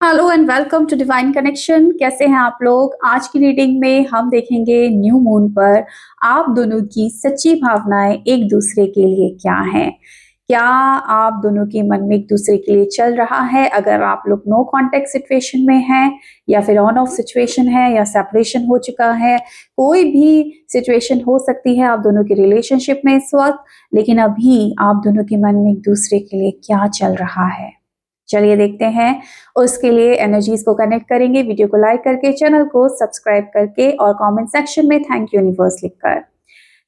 Hello and welcome to Divine Connection. कैसे हैं आप लोग? आज की रीडिंग में हम देखेंगे न्यू मून पर आप दोनों की सच्ची भावनाएं एक दूसरे के लिए क्या हैं। क्या आप दोनों के मन में एक दूसरे के लिए चल रहा है? अगर आप लोग नो कांटेक्ट सिचुएशन में हैं या फिर ऑन ऑफ सिचुएशन है या सेपरेशन हो चुका है, कोई भी सिचुएशन हो सकती है आप दोनों के रिलेशनशिप में इस वक्त, लेकिन अभी आप दोनों के मन में एक दूसरे के लिए क्या चल रहा है। चलिए देखते हैं। उसके लिए एनर्जीज को कनेक्ट करेंगे वीडियो को लाइक करके, चैनल को सब्सक्राइब करके और कमेंट सेक्शन में थैंक यू यूनिवर्स लिखकर।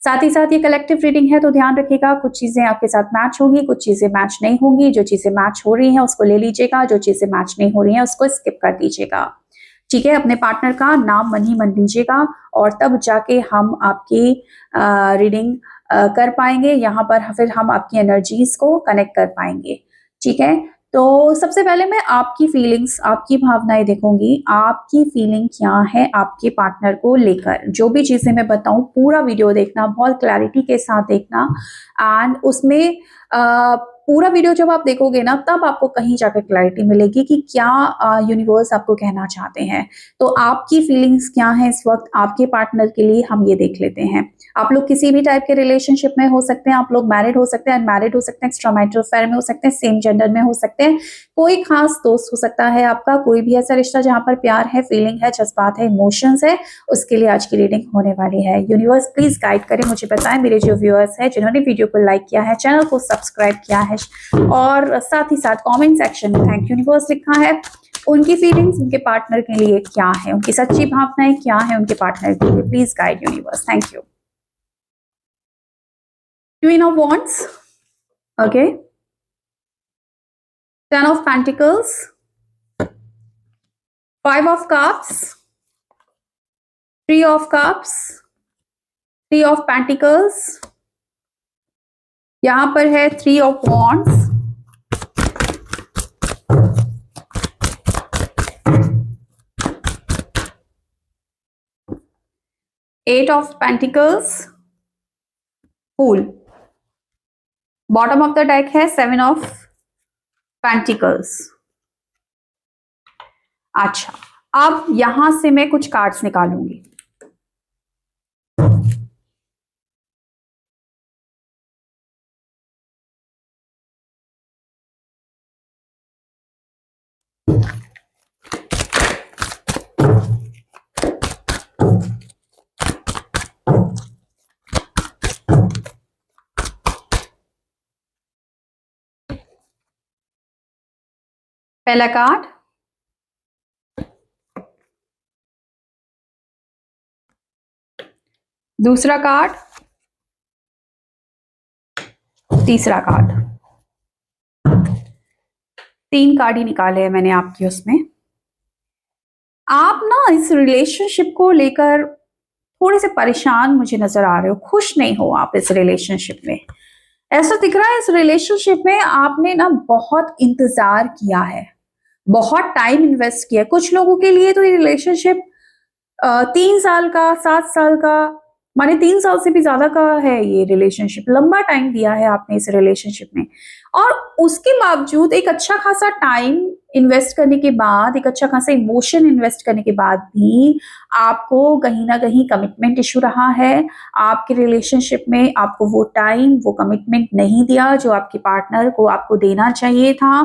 साथ ही साथ ये कलेक्टिव रीडिंग है तो ध्यान रखिएगा, कुछ चीजें आपके साथ मैच होंगी, कुछ चीजें मैच नहीं होंगी। जो चीजें मैच हो रही हैं उसको ले लीजिएगा, जो चीजें मैच नहीं हो रही हैं उसको स्किप कर दीजिएगा। ठीक है, अपने पार्टनर का नाम मन ही मन लीजिएगा और तब जाके हम आपकी रीडिंग कर पाएंगे। यहाँ पर फिर हम आपकी एनर्जीज को कनेक्ट कर पाएंगे। ठीक है, तो सबसे पहले मैं आपकी फीलिंग्स, आपकी भावनाएं देखूंगी। आपकी फीलिंग क्या है आपके पार्टनर को लेकर? जो भी चीजें मैं बताऊं पूरा वीडियो देखना, बहुत क्लैरिटी के साथ देखना। एंड उसमें पूरा वीडियो जब आप देखोगे ना तब आपको कहीं जाकर क्लैरिटी मिलेगी कि क्या यूनिवर्स आपको कहना चाहते हैं। तो आपकी फीलिंग्स क्या है इस वक्त आपके पार्टनर के लिए, हम ये देख लेते हैं। आप लोग किसी भी टाइप के रिलेशनशिप में हो सकते हैं, आप लोग मैरिड हो सकते हैं, अनमैरिड हो सकते हैं, एक्स्ट्रामैरिटल अफेयर में हो सकते हैं, सेम जेंडर में हो सकते हैं, कोई खास दोस्त हो सकता है आपका, कोई भी ऐसा रिश्ता जहां पर प्यार है, फीलिंग है, जज्बात है, इमोशंस है, उसके लिए आज की रीडिंग होने वाली है। यूनिवर्स प्लीज गाइड करें, मुझे बताएं मेरे जो व्यूअर्स हैं जिन्होंने वीडियो को लाइक किया है, चैनल को सब्सक्राइब किया है और साथ ही साथ कॉमेंट सेक्शन में थैंक यूनिवर्स लिखा है, उनकी फीलिंग्स उनके पार्टनर के लिए क्या है, उनकी सच्ची भावनाएं क्या है उनके पार्टनर के लिए। Please guide universe, thank you. Queen of Wands, okay. Ten of Pentacles, Five of Cups, Three of Cups, Three of Pentacles, यहां पर है Three of Wands, Eight of Pentacles, Fool। Bottom of the deck है Seven of Pentacles। अच्छा, अब यहां से मैं कुछ कार्ड्स निकालूंगी। पहला कार्ड, दूसरा कार्ड, तीसरा कार्ड। तीन कार्ड ही निकाले हैं मैंने आपकी उसमें। आप ना इस रिलेशनशिप को लेकर थोड़े से परेशान मुझे नजर आ रहे हो, खुश नहीं हो आप इस रिलेशनशिप में। ऐसा दिख रहा है इस रिलेशनशिप में आपने ना बहुत इंतजार किया है, बहुत टाइम इन्वेस्ट किया है। कुछ लोगों के लिए तो ये रिलेशनशिप 3 साल का, 7 साल का, माने 3 साल से भी ज्यादा का है। ये रिलेशनशिप लंबा टाइम दिया है आपने इस रिलेशनशिप में, और उसके बावजूद एक अच्छा खासा टाइम इन्वेस्ट करने के बाद, एक अच्छा खासा इमोशन इन्वेस्ट करने के बाद भी आपको कहीं ना कहीं कमिटमेंट इशू रहा है। आपके रिलेशनशिप में आपको वो टाइम, वो कमिटमेंट नहीं दिया जो आपके पार्टनर को आपको देना चाहिए था,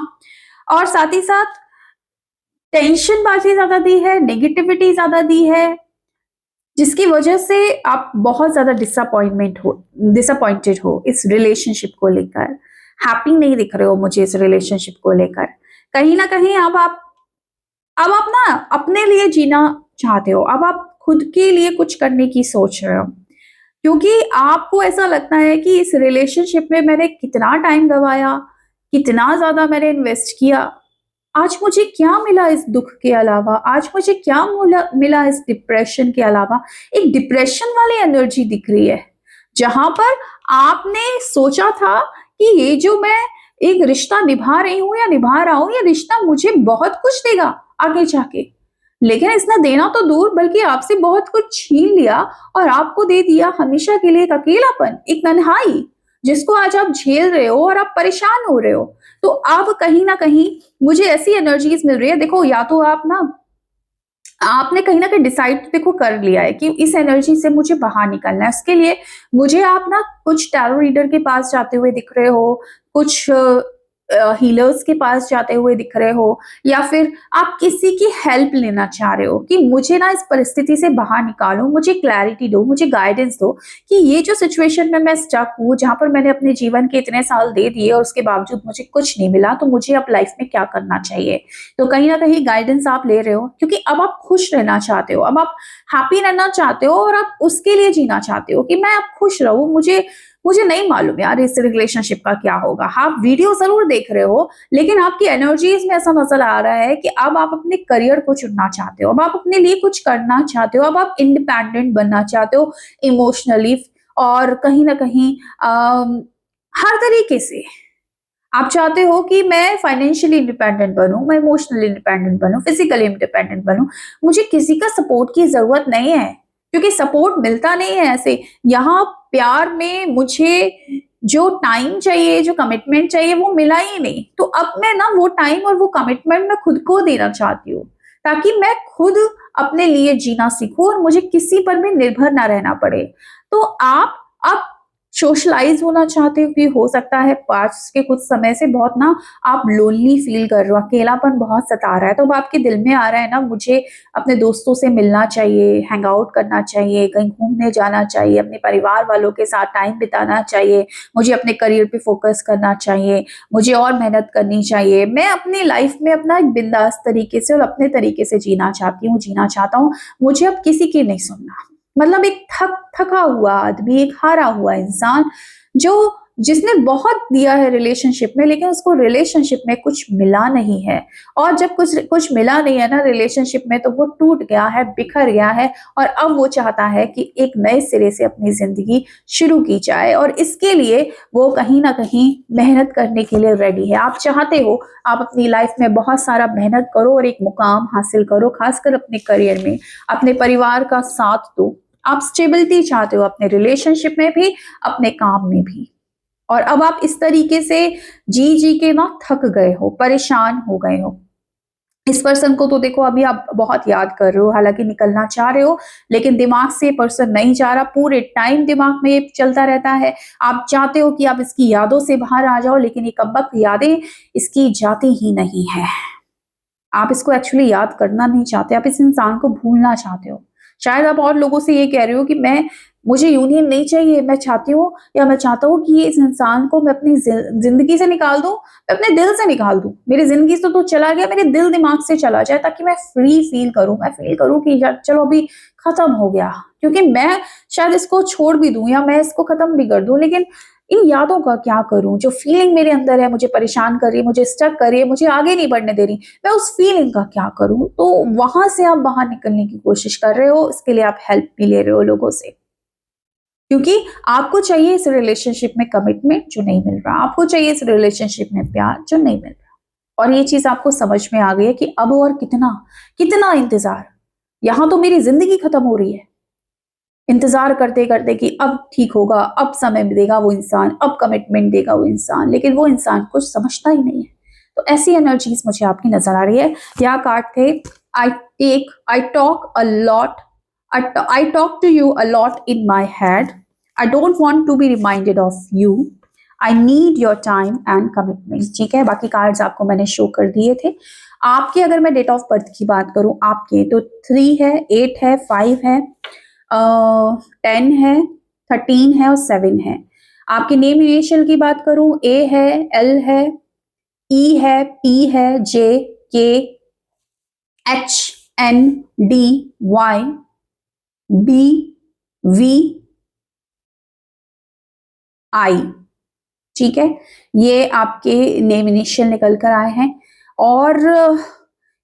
और साथ ही साथ टेंशन बाजी ज्यादा दी है, नेगेटिविटी ज्यादा दी है, जिसकी वजह से आप बहुत ज्यादा डिसअपॉइंटेड हो इस रिलेशनशिप को लेकर। हैप्पी नहीं दिख रहे हो मुझे इस रिलेशनशिप को लेकर। कहीं ना कहीं अब आप ना अपने लिए जीना चाहते हो, अब आप खुद के लिए कुछ करने की सोच रहे हो, क्योंकि आपको ऐसा लगता है कि इस रिलेशनशिप में मैंने कितना टाइम गवाया, कितना ज्यादा मैंने इन्वेस्ट किया, आज मुझे क्या मिला इस दुख के अलावा, आज मुझे क्या मिला इस डिप्रेशन के अलावा। एक डिप्रेशन वाली एनर्जी दिख रही है, जहां पर आपने सोचा था कि ये जो मैं एक रिश्ता निभा रही हूं या निभा रहा हूं, ये रिश्ता मुझे बहुत कुछ देगा आगे जाके, लेकिन इसने देना तो दूर बल्कि आपसे बहुत कुछ छीन लिया और आपको दे दिया हमेशा के लिए एक अकेलापन, एक तन्हाई, जिसको आज आप झेल रहे हो और आप परेशान हो रहे हो। तो अब कहीं ना कहीं मुझे ऐसी एनर्जीज मिल रही है, देखो या तो आप ना, आपने कहीं ना कहीं डिसाइड देखो कर लिया है कि इस एनर्जी से मुझे बाहर निकलना है, उसके लिए मुझे आप ना कुछ टैरो रीडर के पास जाते हुए दिख रहे हो, कुछ हीलर्स के पास जाते हुए दिख रहे हो, या फिर आप किसी की हेल्प लेना चाह रहे हो कि मुझे ना इस परिस्थिति से बाहर निकालो, मुझे क्लैरिटी दो, मुझे गाइडेंस दो कि ये जो सिचुएशन में मैं स्टक हूँ, जहां पर मैंने अपने जीवन के इतने साल दे दिए और उसके बावजूद मुझे कुछ नहीं मिला, तो मुझे अब लाइफ में क्या करना चाहिए। तो कहीं ना कहीं गाइडेंस आप ले रहे हो, क्योंकि अब आप खुश रहना चाहते हो, अब आप हैप्पी रहना चाहते हो, और आप उसके लिए जीना चाहते हो कि मैं अब खुश रहूं। मुझे मुझे नहीं मालूम यार इस रिलेशनशिप का क्या होगा। आप वीडियो जरूर देख रहे हो, लेकिन आपकी एनर्जीज में ऐसा नजर आ रहा है कि अब आप अपने करियर को चुनना चाहते हो, अब आप अपने लिए कुछ करना चाहते हो, अब आप इंडिपेंडेंट बनना चाहते हो इमोशनली, और कहीं ना कहीं हर तरीके से आप चाहते हो कि मैं फाइनेंशियली इंडिपेंडेंट बनूं, मैं इमोशनली इंडिपेंडेंट बनूं, फिजिकली इंडिपेंडेंट बनूं, मुझे किसी का सपोर्ट की जरूरत नहीं है, क्योंकि सपोर्ट मिलता नहीं है ऐसे। यहाँ प्यार में मुझे जो टाइम चाहिए, जो कमिटमेंट चाहिए, वो मिला ही नहीं। तो अब मैं ना वो टाइम और वो कमिटमेंट मैं खुद को देना चाहती हूँ, ताकि मैं खुद अपने लिए जीना सीखूं और मुझे किसी पर भी निर्भर ना रहना पड़े। तो आप अब सोशलाइज होना चाहते हो, कि हो सकता है पास्ट के कुछ समय से बहुत ना आप लोनली फील कर रहे हो, अकेलापन बहुत सता रहा है, तो अब आपके दिल में आ रहा है ना, मुझे अपने दोस्तों से मिलना चाहिए, हैंग आउट करना चाहिए, कहीं घूमने जाना चाहिए, अपने परिवार वालों के साथ टाइम बिताना चाहिए, मुझे अपने करियर पे फोकस करना चाहिए, मुझे और मेहनत करनी चाहिए, मैं अपनी लाइफ में अपना एक बिंदास तरीके से और अपने तरीके से जीना चाहती हूँ, जीना चाहता हूँ, मुझे अब किसी की नहीं सुनना। मतलब एक थका हुआ आदमी, एक हारा हुआ इंसान, जो जिसने बहुत दिया है रिलेशनशिप में, लेकिन उसको रिलेशनशिप में कुछ मिला नहीं है। और जब कुछ कुछ मिला नहीं है ना रिलेशनशिप में, तो वो टूट गया है, बिखर गया है, और अब वो चाहता है कि एक नए सिरे से अपनी जिंदगी शुरू की जाए, और इसके लिए वो कहीं ना कहीं मेहनत करने के लिए रेडी है। आप चाहते हो आप अपनी लाइफ में बहुत सारा मेहनत करो और एक मुकाम हासिल करो, खासकर अपने करियर में, अपने परिवार का साथ दो, आप स्टेबिलिटी चाहते हो अपने रिलेशनशिप में भी, अपने काम में भी। और अब आप इस तरीके से जी जी के ना थक गए हो, परेशान हो गए हो। इस पर्सन को तो देखो अभी आप बहुत याद कर रहे हो, हालांकि निकलना चाह रहे हो, लेकिन दिमाग से पर्सन नहीं जा रहा, पूरे टाइम दिमाग में ये चलता रहता है। आप चाहते हो कि आप इसकी यादों से बाहर आ जाओ, लेकिन ये कमबख्त यादें इसकी जाती ही नहीं है। आप इसको एक्चुअली याद करना नहीं चाहते, आप इस इंसान को भूलना चाहते हो। शायद आप और लोगों से ये कह रहे हो कि मैं मुझे यूनियन नहीं चाहिए, मैं चाहती हूँ या मैं चाहता हूँ कि ये इस इंसान को मैं अपनी जिंदगी से निकाल दूं, मैं अपने दिल से निकाल दूं, मेरी जिंदगी से तो चला गया, मेरे दिल दिमाग से चला जाए, ताकि मैं फ्री फील करूं, मैं फील करूं कि यार चलो अभी खत्म हो गया। क्योंकि मैं शायद इसको छोड़ भी दूं या मैं इसको खत्म भी कर दूं, लेकिन इन यादों का क्या करूं, जो फीलिंग मेरे अंदर है मुझे परेशान कर रही है, मुझे स्टक कर रही है, मुझे आगे नहीं बढ़ने दे रही, मैं उस फीलिंग का क्या करूं। तो वहां से आप बाहर निकलने की कोशिश कर रहे हो, इसके लिए आप हेल्प भी ले रहे हो लोगों से, क्योंकि आपको चाहिए इस रिलेशनशिप में कमिटमेंट जो नहीं मिल रहा, आपको चाहिए इस रिलेशनशिप में प्यार जो नहीं मिल रहा। और ये चीज आपको समझ में आ गई है कि अब और कितना कितना इंतजार, यहां तो मेरी जिंदगी खत्म हो रही है इंतजार करते करते कि अब ठीक होगा, अब समय देगा वो इंसान, अब कमिटमेंट देगा वो इंसान, लेकिन वो इंसान कुछ समझता ही नहीं है। तो ऐसी एनर्जीज मुझे आपकी नजर आ रही है। क्या कार्ड थे? I talk a lot, I talk to you a lot in my head, I don't want to be reminded of you, I need your time and commitment. ठीक है, बाकी कार्ड्स आपको मैंने शो कर दिए थे। आपके अगर मैं डेट ऑफ बर्थ की बात करूं आपके, तो 3 है, 8 है, 5 है, 10 है, 13 है और 7 है। आपके नेम इनिशियल की बात करूं, ए है, एल है, ई है, पी है, J, K, H, N, D, Y, B, V, I. ठीक है, ये आपके नेम इनिशियल निकल कर आए हैं। और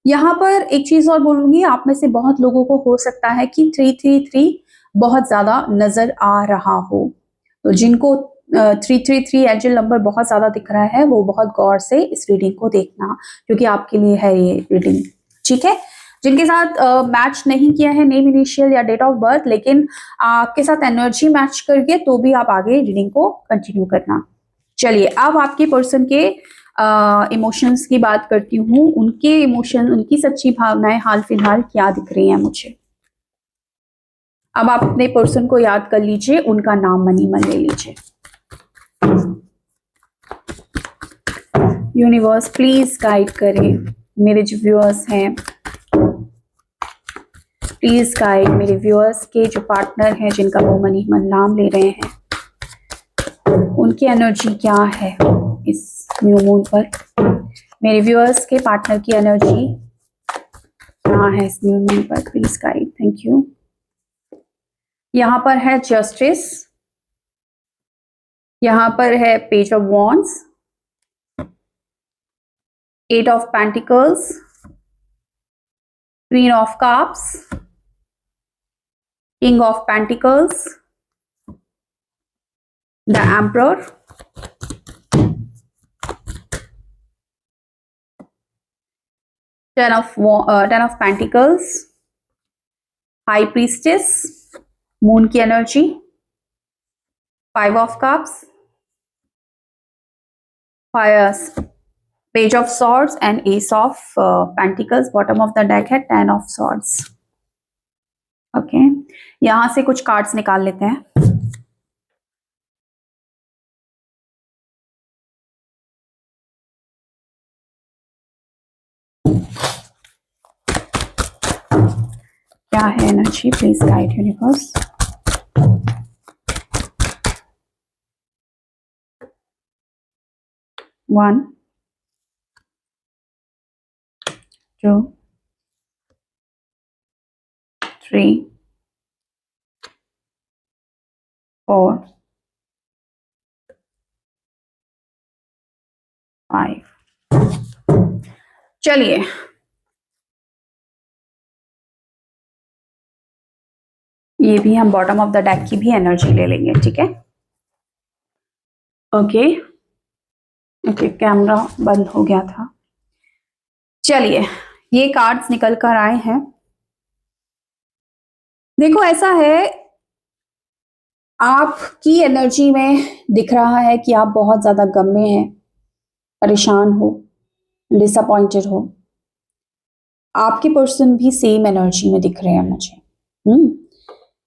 यहाँ पर एक चीज और बोलूंगी, आप में से बहुत लोगों को हो सकता है कि 333 बहुत ज्यादा नजर आ रहा हो। तो जिनको 333 एंजल नंबर बहुत ज्यादा दिख रहा है, वो बहुत गौर से इस रीडिंग को देखना, क्योंकि आपके लिए है ये रीडिंग। ठीक है, जिनके साथ मैच नहीं किया है नेम इनिशियल या डेट ऑफ बर्थ, लेकिन आपके साथ एनर्जी मैच करके, तो भी आप आगे रीडिंग को कंटिन्यू करना। चलिए अब आपके पर्सन के इमोशंस की बात करती हूँ, उनके इमोशन, उनकी सच्ची भावनाएं हाल फिलहाल क्या दिख रही हैं मुझे। अब आप अपने पर्सन को याद कर लीजिए, उनका नाम मनी मन ले लीजिए। यूनिवर्स प्लीज गाइड करें मेरे जो व्यूअर्स हैं, प्लीज गाइड मेरे व्यूअर्स के जो पार्टनर हैं, जिनका वो मनी मन नाम ले रहे हैं, उनकी एनर्जी क्या है इस न्यू मून पर। मेरे व्यूअर्स के पार्टनर की एनर्जी क्या है इस न्यू मून पर, प्लीज गाइड, थैंक यू। यहाँ पर है जस्टिस, यहाँ पर है page of wands, 8 of pentacles, queen of cups, king of pentacles, the emperor, 10 of pentacles, high priestess, moon की energy, 5 of cups, fires, page of swords and ace of pentacles. Bottom of the deck है 10 of swords. Okay, यहां से कुछ cards निकाल लेते हैं। क्या है energy, please guide universe. One, two, three, 4, 5। चलिए, ये भी हम बॉटम ऑफ द डेक की भी एनर्जी ले लेंगे, ठीक है। ओके ओके, कैमरा बंद हो गया था। चलिए, ये कार्ड्स निकल कर आए हैं। देखो, ऐसा है, आपकी एनर्जी में दिख रहा है कि आप बहुत ज्यादा गम में हैं, परेशान हो, डिसअपॉइंटेड हो। आपके पर्सन भी सेम एनर्जी में दिख रहे हैं मुझे।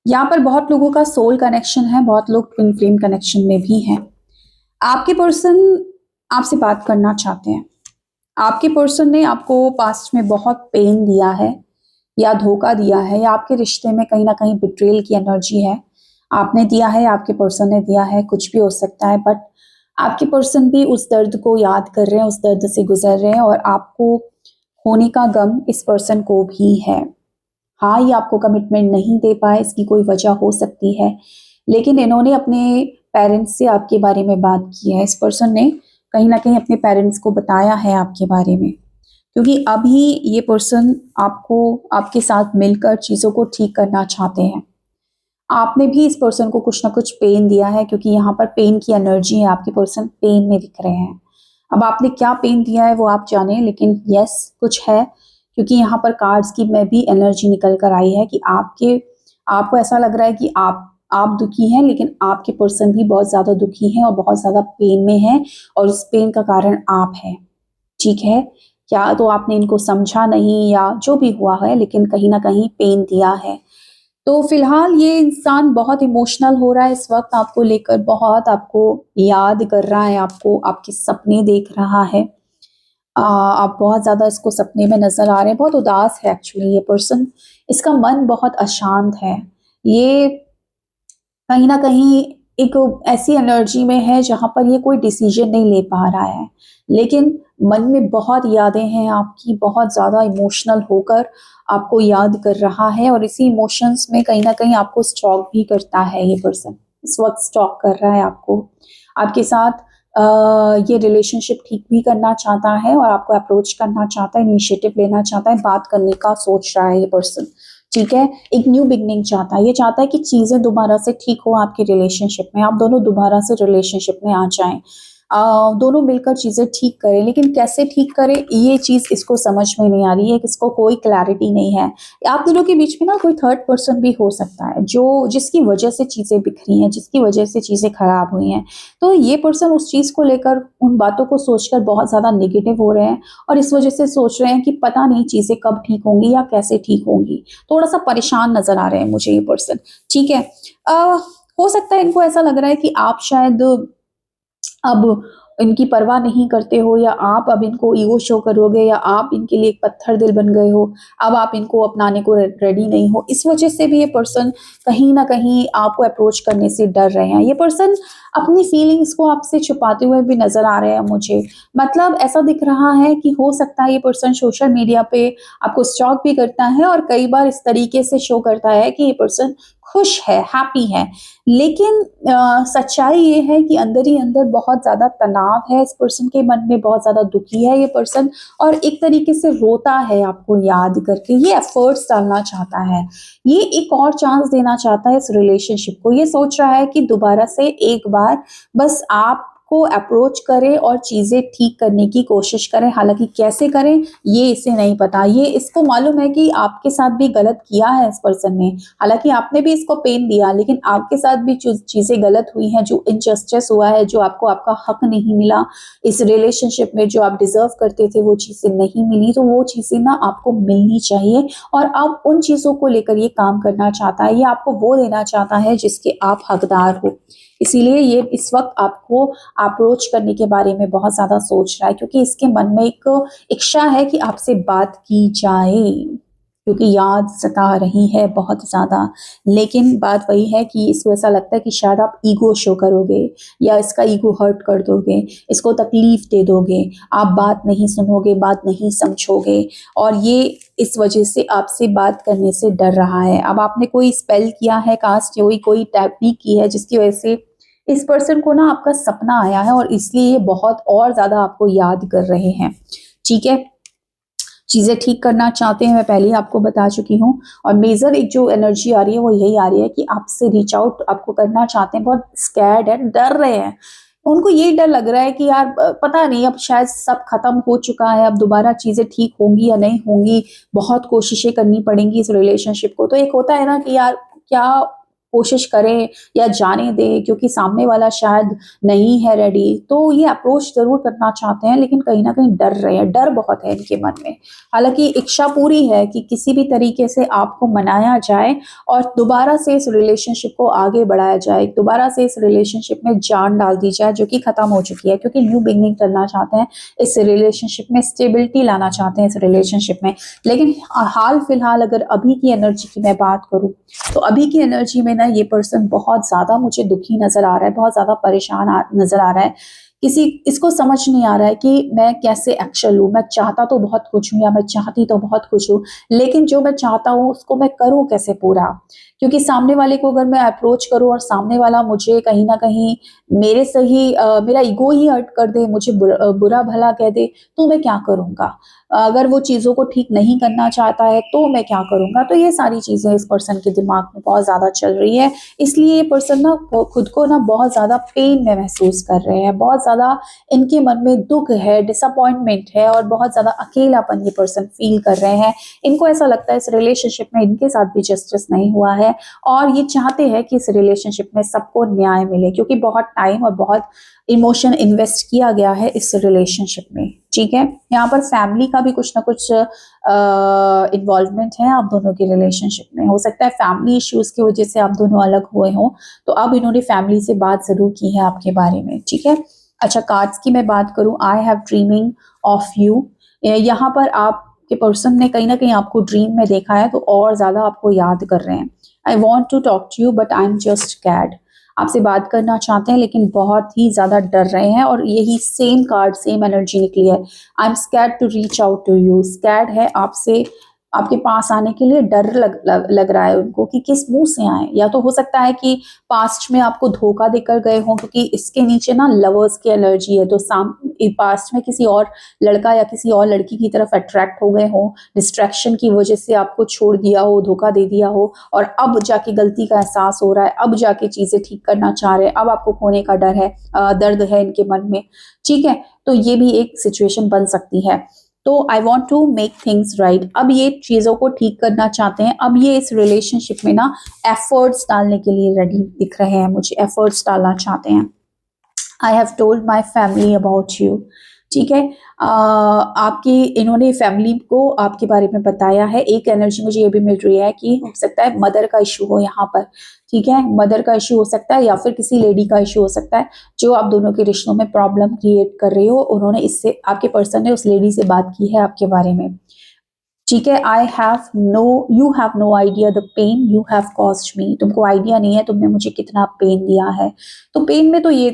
यहाँ पर बहुत लोगों का सोल कनेक्शन है, बहुत लोग ट्विन फ्लेम कनेक्शन में भी हैं। आपके पर्सन आपसे बात करना चाहते हैं। आपके पर्सन ने आपको पास्ट में बहुत पेन दिया है या धोखा दिया है, या आपके रिश्ते में कहीं ना कहीं बिट्रेल की एनर्जी है। आपने दिया है, आपके पर्सन ने दिया है, कुछ भी हो सकता है, बट आपके पर्सन भी उस दर्द को याद कर रहे हैं, उस दर्द से गुजर रहे हैं, और आपको होने का गम इस पर्सन को भी है। हाँ, ये आपको कमिटमेंट नहीं दे पाए, इसकी कोई वजह हो सकती है, लेकिन इन्होंने अपने पेरेंट्स से आपके बारे में बात की है। इस पर्सन ने कहीं ना कहीं अपने पेरेंट्स को बताया है आपके बारे में, क्योंकि अभी ये पर्सन आपको, आपके साथ मिलकर चीज़ों को ठीक करना चाहते हैं। आपने भी इस पर्सन को कुछ ना कुछ पेन दिया है, क्योंकि यहाँ पर पेन की एनर्जी है, आपके पर्सन पेन में दिख रहे हैं। अब आपने क्या पेन दिया है वो आप जाने, लेकिन यस, कुछ है, क्योंकि यहाँ पर कार्ड्स की में भी एनर्जी निकल कर आई है कि आपको ऐसा लग रहा है कि आप दुखी हैं, लेकिन आपके पर्सन भी बहुत ज़्यादा दुखी हैं और बहुत ज़्यादा पेन में हैं, और उस पेन का कारण आप हैं। ठीक है, या तो आपने इनको समझा नहीं, या जो भी हुआ है, लेकिन कहीं ना कहीं पेन दिया है। तो फिलहाल ये इंसान बहुत इमोशनल हो रहा है इस वक्त, आपको लेकर बहुत आपको याद कर रहा है, आपको आपके सपने देख रहा है। आप बहुत ज़्यादा इसको सपने में नज़र आ रहे हैं, बहुत उदास है एक्चुअली ये पर्सन। इसका मन बहुत अशांत है, ये कहीं ना कहीं एक ऐसी एनर्जी में है जहाँ पर ये कोई डिसीजन नहीं ले पा रहा है, लेकिन मन में बहुत यादें हैं आपकी, बहुत ज़्यादा इमोशनल होकर आपको याद कर रहा है, और इसी इमोशंस में कहीं ना कहीं आपको स्टॉक भी करता है। ये पर्सन इस वक्त स्टॉक कर रहा है आपको, आपके साथ ये रिलेशनशिप ठीक भी करना चाहता है, और आपको अप्रोच करना चाहता है, इनिशिएटिव लेना चाहता है, बात करने का सोच रहा है ये पर्सन। ठीक है, एक न्यू बिगनिंग चाहता है, ये चाहता है कि चीज़ें दोबारा से ठीक हो आपके रिलेशनशिप में, आप दोनों दोबारा से रिलेशनशिप में आ जाएं। दोनों मिलकर चीज़ें ठीक करें, लेकिन कैसे ठीक करें ये चीज़ इसको समझ में नहीं आ रही है, इसको कोई क्लैरिटी नहीं है। आप दोनों के बीच में ना कोई थर्ड पर्सन भी हो सकता है, जो जिसकी वजह से चीज़ें बिखरी हैं, जिसकी वजह से चीज़ें खराब हुई हैं। तो ये पर्सन उस चीज़ को लेकर, उन बातों को सोचकर बहुत ज़्यादा नेगेटिव हो रहे हैं और इस वजह से सोच रहे हैं कि पता नहीं चीज़ें कब ठीक होंगी या कैसे ठीक होंगी। थोड़ा-सा परेशान नज़र आ रहे हैं मुझे ये पर्सन, ठीक है। अ, हो सकता है इनको ऐसा लग रहा है कि आप शायद अब इनकी परवाह नहीं करते हो, या आप अब इनको ईगो शो करोगे, या आप इनके लिए एक पत्थर दिल बन गए हो, अब आप इनको अपनाने को रेडी नहीं हो। इस वजह से भी ये पर्सन कहीं न कहीं आपको अप्रोच करने से डर रहे हैं। ये पर्सन अपनी फीलिंग्स को आपसे छुपाते हुए भी नज़र आ रहे हैं मुझे। मतलब ऐसा दिख रहा है कि हो सकता है ये पर्सन सोशल मीडिया पे आपको स्टॉक भी करता है और कई बार इस तरीके से शो करता है कि ये पर्सन खुश है, हैप्पी है। लेकिन सच्चाई ये है कि अंदर ही अंदर बहुत ज़्यादा तनाव है, इस पर्सन के मन में बहुत ज़्यादा दुखी है ये पर्सन, और एक तरीके से रोता है आपको याद करके। ये एफर्ट्स डालना चाहता है, ये एक और चांस देना चाहता है इस रिलेशनशिप को। ये सोच रहा है कि दोबारा से एक बार बस आपको अप्रोच करे और चीज़ें ठीक करने की कोशिश करें। हालाँकि कैसे करें ये इसे नहीं पता। ये इसको मालूम है कि आपके साथ भी गलत किया है इस पर्सन ने। हालाँकि आपने भी इसको पेन दिया, लेकिन आपके साथ भी जो चीज़ें गलत हुई हैं, जो इनजस्टिस हुआ है, जो आपको आपका हक नहीं मिला, इस रिलेशनशिप में जो आप डिज़र्व करते थे वो चीज़ें नहीं मिली, तो वो चीज़ें ना आपको मिलनी चाहिए। और अब उन चीज़ों को लेकर ये काम करना चाहता है, ये आपको वो देना चाहता है जिसके आप हकदार हो। इसीलिए ये इस वक़्त आपको अप्रोच करने के बारे में बहुत ज़्यादा सोच रहा है, क्योंकि इसके मन में एक इच्छा है कि आपसे बात की जाए, क्योंकि याद सता रही है बहुत ज़्यादा। लेकिन बात वही है कि इसको ऐसा लगता है कि शायद आप ईगो शो करोगे, या इसका ईगो हर्ट कर दोगे, इसको तकलीफ़ दे दोगे, आप बात नहीं सुनोगे, बात नहीं समझोगे, और ये इस वजह से आपसे बात करने से डर रहा है। अब आपने कोई स्पेल किया है, कास्ट कोई टेक्नीक की है जिसकी वजह से इस पर्सन को ना आपका सपना आया है, और इसलिए ये बहुत और ज़्यादा आपको याद कर रहे हैं, ठीक है। चीज़ें ठीक करना चाहते हैं, मैं पहले ही आपको बता चुकी हूँ। और मेजर एक जो एनर्जी आ रही है वो यही आ रही है कि आपसे रीच आउट आपको करना चाहते हैं, बहुत स्कैर्ड है, डर रहे हैं। उनको यही डर लग रहा है कि यार पता नहीं अब शायद सब खत्म हो चुका है, अब दोबारा चीज़ें ठीक होंगी या नहीं होंगी, बहुत कोशिशें करनी पड़ेंगी इस रिलेशनशिप को। तो एक होता है ना कि यार क्या कोशिश करें या जाने दें, क्योंकि सामने वाला शायद नहीं है रेडी। तो ये अप्रोच ज़रूर करना चाहते हैं, लेकिन कहीं न कहीं डर रहे हैं, डर बहुत है इनके मन में। हालाँकि इच्छा पूरी है कि किसी भी तरीके से आपको मनाया जाए और दोबारा से इस रिलेशनशिप को आगे बढ़ाया जाए, दोबारा से इस रिलेशनशिप में जान डाल दी जाए जो कि खत्म हो चुकी है, क्योंकि न्यू बिगिनिंग करना चाहते हैं इस रिलेशनशिप में, स्टेबिलिटी लाना चाहते हैं इस रिलेशनशिप में। लेकिन हाल फिलहाल अगर अभी की एनर्जी की मैं बात करूँ, तो अभी की एनर्जी में ना ये पर्सन बहुत ज़्यादा मुझे दुखी नज़र आ रहा है, बहुत ज़्यादा परेशान नज़र आ रहा है। किसी इसको समझ नहीं आ रहा है कि मैं कैसे एक्शन लूँ। मैं चाहता तो बहुत कुछ हूँ, या मैं चाहती तो बहुत कुछ हूँ, लेकिन जो मैं चाहता हूँ उसको मैं करूँ कैसे पूरा? क्योंकि सामने वाले को अगर मैं अप्रोच करूँ और सामने वाला मुझे कहीं न कहीं मेरे से ही मेरा ईगो ही हर्ट कर दे, मुझे बुरा भला कह दे, तो मैं क्या करूँगा? अगर वो चीज़ों को ठीक नहीं करना चाहता है तो मैं क्या करूँगा? तो ये सारी चीज़ें इस पर्सन के दिमाग में बहुत ज़्यादा चल रही है। इसलिए ये पर्सन ना खुद को ना बहुत ज़्यादा पेन में महसूस कर रहे हैं, बहुत ज़्यादा इनके मन में दुःख है, डिसअपॉइंटमेंट है, और बहुत ज़्यादा अकेलापन ये पर्सन फ़ील कर रहे हैं। इनको ऐसा लगता है इस रिलेशनशिप में इनके साथ भी जस्टिस नहीं हुआ है, और ये चाहते हैं कि इस रिलेशनशिप में सबको न्याय मिले, क्योंकि बहुत टाइम और बहुत इमोशन इन्वेस्ट किया गया है इस रिलेशनशिप में, ठीक है। यहाँ पर फैमिली का भी कुछ ना कुछ इन्वॉल्वमेंट है आप दोनों के रिलेशनशिप में। हो सकता है फैमिली इश्यूज की वजह से आप दोनों अलग हुए हों, तो अब इन्होंने फैमिली से बात ज़रूर की है आपके बारे में, ठीक है। अच्छा, कार्ड्स की मैं बात करूँ, I have dreaming of you. यहाँ पर आपके पर्सन ने कहीं ना कहीं आपको ड्रीम में देखा है, तो और ज़्यादा आपको याद कर रहे हैं। I want to talk to you but I am just scared. आपसे बात करना चाहते हैं लेकिन बहुत ही ज़्यादा डर रहे हैं, और यही सेम कार्ड, सेम एनर्जी निकली है। I am scared to reach out to you. Scared है आपसे आपके पास आने के लिए डर लग रहा है उनको कि किस मुंह से आए। या तो हो सकता है कि पास्ट में आपको धोखा देकर गए हों, क्योंकि इसके नीचे ना लवर्स की एनर्जी है, तो पास्ट में किसी और लड़का या किसी और लड़की की तरफ अट्रैक्ट हो गए हों, डिस्ट्रैक्शन की वजह से आपको छोड़ दिया हो, धोखा दे दिया हो, और अब जाके गलती का एहसास हो रहा है, अब जाके चीजें ठीक करना चाह रहे हैं, अब आपको खोने का डर है, दर्द है इनके मन में। ठीक है, तो ये भी एक सिचुएशन बन सकती है। तो I want to make things right, अब ये चीजों को ठीक करना चाहते हैं, अब ये इस रिलेशनशिप में ना एफर्ट्स डालने के लिए रेडी दिख रहे हैं, मुझे एफर्ट्स डालना चाहते हैं। I have told my family about you. ठीक है, आपकी इन्होंने फैमिली को आपके बारे में बताया है। एक एनर्जी मुझे ये भी मिल रही है कि हो सकता है मदर का इशू हो यहाँ पर। ठीक है, मदर का इशू हो सकता है या फिर किसी लेडी का इशू हो सकता है जो आप दोनों के रिश्तों में प्रॉब्लम क्रिएट कर रही हो। उन्होंने इससे, आपके पर्सन ने उस लेडी से बात की है आपके बारे में। ठीक है, you have no idea the pain you have caused me. तुमको आइडिया नहीं है तुमने मुझे कितना पेन दिया है। तो पेन में तो ये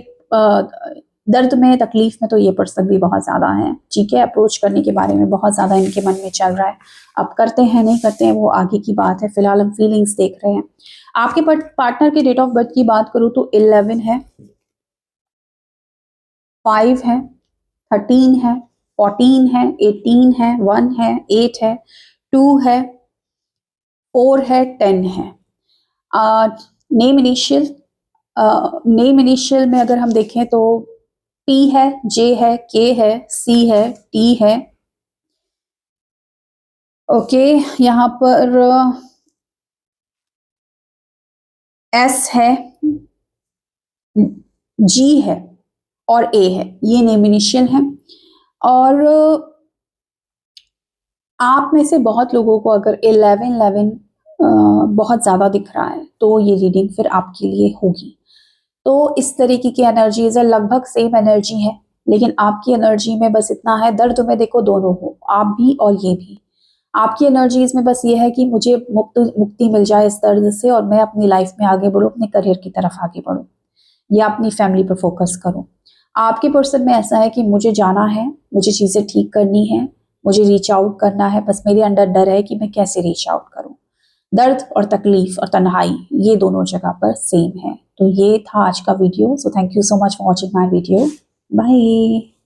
दर्द में, तकलीफ में तो ये पर्सन भी बहुत ज्यादा है। ठीक है, अप्रोच करने के बारे में बहुत ज्यादा इनके मन में चल रहा है। अब करते हैं नहीं करते हैं वो आगे की बात है, फिलहाल हम फीलिंग्स देख रहे हैं। आपके पार्टनर के डेट ऑफ बर्थ की बात करूं तो 11 है, 5 है, 13 है, 14 है, 18 है, 1 है, 8 है, 2 है, 4 है, 10 है। नेम इनिशियल, नेम इनिशियल में अगर हम देखें तो P है, J है, K है, C है, T है। ओके, यहाँ पर S है, G है और A है, ये नेम इनिशियल है। और आप में से बहुत लोगों को अगर 11 बहुत ज्यादा दिख रहा है तो ये रीडिंग फिर आपके लिए होगी। तो इस तरीके की एनर्जीज है, लगभग सेम एनर्जी है, लेकिन आपकी एनर्जी में बस इतना है, दर्द में देखो दोनों हो, आप भी और ये भी। आपकी एनर्जीज में बस ये है कि मुझे मुक्ति मिल जाए इस दर्द से और मैं अपनी लाइफ में आगे बढ़ूं, अपने करियर की तरफ आगे बढ़ूं या अपनी फैमिली पर फोकस करूं। आपके पर्सन में ऐसा है कि मुझे जाना है, मुझे चीजें ठीक करनी है, मुझे रीच आउट करना है, बस मेरे अंदर डर है कि मैं कैसे रीच आउट करूं। दर्द और तकलीफ और तन्हाई ये दोनों जगह पर सेम है। तो ये था आज का video. So thank you so much for watching my video. Bye.